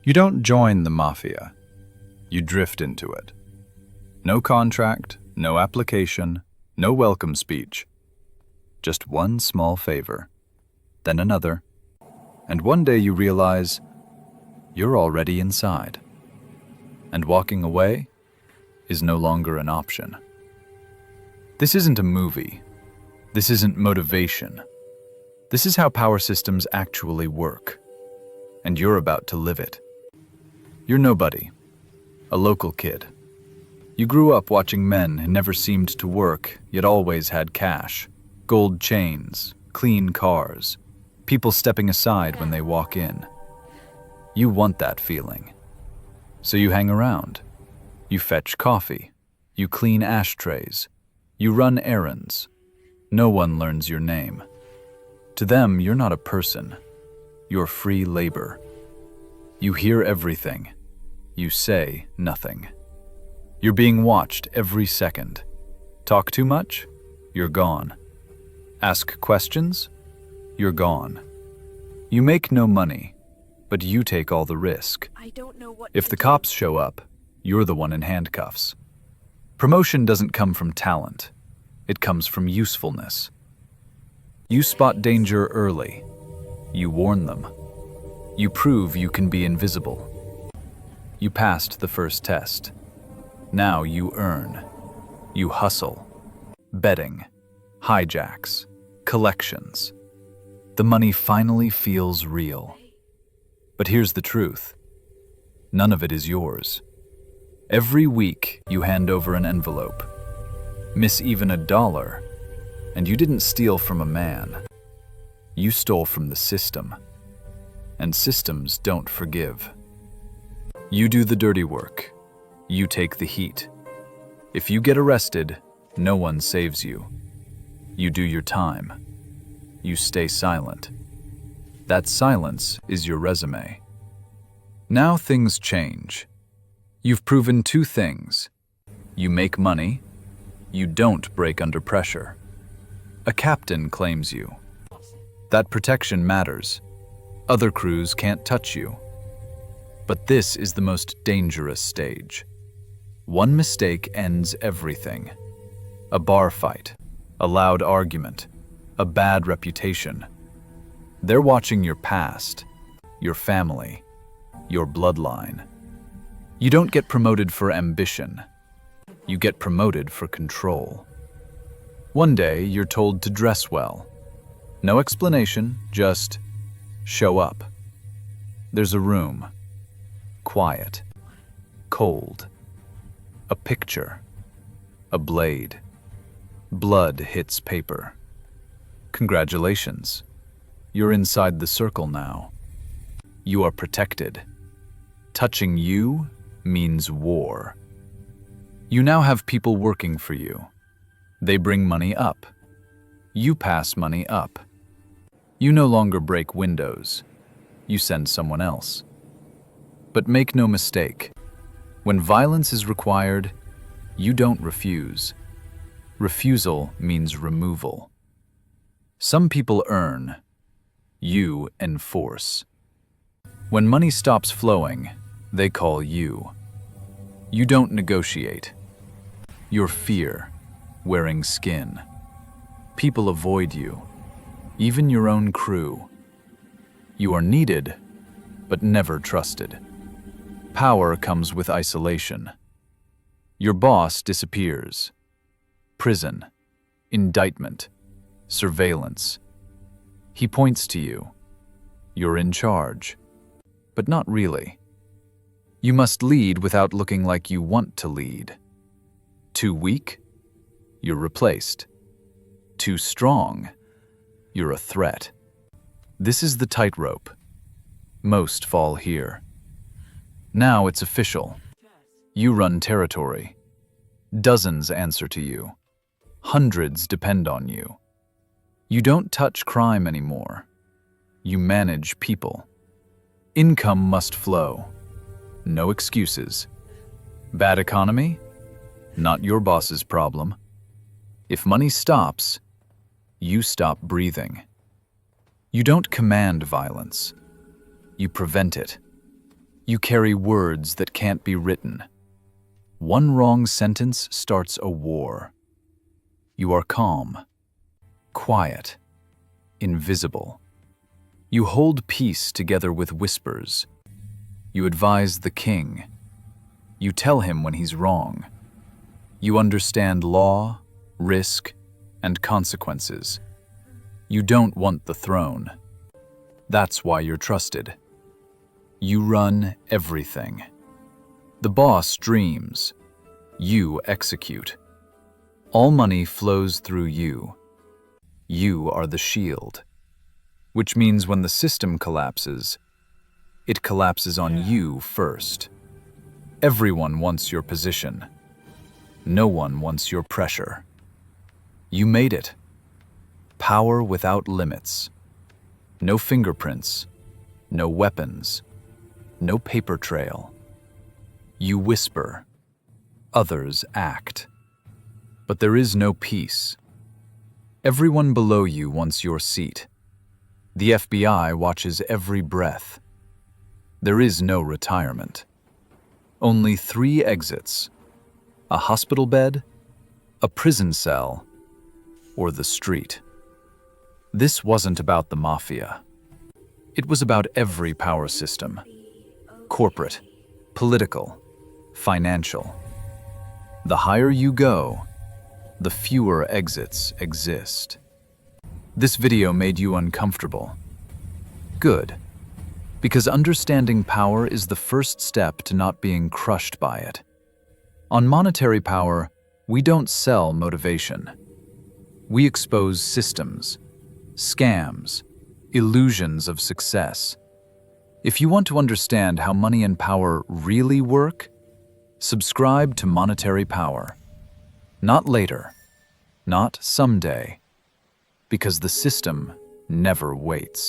You don't join the Mafia. You drift into it. No contract, no application, no welcome speech. Just one small favor, then another, and one day you realize you're already inside. And walking away is no longer an option. This isn't a movie. This isn't motivation. This is how power systems actually work. And you're about to live it. You're nobody, a local kid. You grew up watching men who never seemed to work, yet always had cash, gold chains, clean cars, people stepping aside when they walk in. You want that feeling. So you hang around. You fetch coffee. You clean ashtrays. You run errands. No one learns your name. To them, you're not a person. You're free labor. You hear everything. You say nothing. You're being watched every second. Talk too much? You're gone. Ask questions? You're gone. You make no money, but you take all the risk. If the cops show up, you're the one in handcuffs. Promotion doesn't come from talent. It comes from usefulness. You spot danger early. You warn them. You prove you can be invisible. You passed the first test. Now you earn. You hustle. Betting. Hijacks. Collections. The money finally feels real. But here's the truth. None of it is yours. Every week you hand over an envelope. Miss even $1, and you didn't steal from a man. You stole from the system. And systems don't forgive. You do the dirty work. You take the heat. If you get arrested, no one saves you. You do your time. You stay silent. That silence is your resume. Now things change. You've proven two things. You make money. You don't break under pressure. A captain claims you. That protection matters. Other crews can't touch you. But this is the most dangerous stage. One mistake ends everything. A bar fight, a loud argument, a bad reputation. They're watching your past, your family, your bloodline. You don't get promoted for ambition. You get promoted for control. One day, you're told to dress well. No explanation, just show up. There's a room. Quiet. Cold. A picture. A blade. Blood hits paper. Congratulations. You're inside the circle now. You are protected. Touching you means war. You now have people working for you. They bring money up. You pass money up. You no longer break windows. You send someone else. But make no mistake, when violence is required, you don't refuse. Refusal means removal. Some people earn. You enforce. When money stops flowing, they call you. You don't negotiate. You're fear, wearing skin. People avoid you, even your own crew. You are needed, but never trusted. Power comes with isolation. Your boss disappears. Prison, indictment, surveillance. He points to you. You're in charge, but not really. You must lead without looking like you want to lead. Too weak? You're replaced. Too strong? You're a threat. This is the tightrope. Most fall here. Now it's official. You run territory. Dozens answer to you. Hundreds depend on you. You don't touch crime anymore. You manage people. Income must flow. No excuses. Bad economy? Not your boss's problem. If money stops, you stop breathing. You don't command violence. You prevent it. You carry words that can't be written. One wrong sentence starts a war. You are calm, quiet, invisible. You hold peace together with whispers. You advise the king. You tell him when he's wrong. You understand law, risk, and consequences. You don't want the throne. That's why you're trusted. You run everything. The boss dreams. You execute. All money flows through you. You are the shield. Which means when the system collapses, it collapses on you first. Everyone wants your position. No one wants your pressure. You made it. Power without limits. No fingerprints. No weapons. No paper trail. You whisper. Others act. But there is no peace. Everyone below you wants your seat. The FBI watches every breath. There is no retirement. Only 3 exits: a hospital bed, a prison cell, or the street. This wasn't about the Mafia. It was about every power system: corporate, political, financial. The higher you go, the fewer exits exist. This video made you uncomfortable. Good, because understanding power is the first step to not being crushed by it. On Monetary Power, we don't sell motivation. We expose systems, scams, illusions of success. If you want to understand how money and power really work, subscribe to Monetary Power. Not later, not someday, because the system never waits.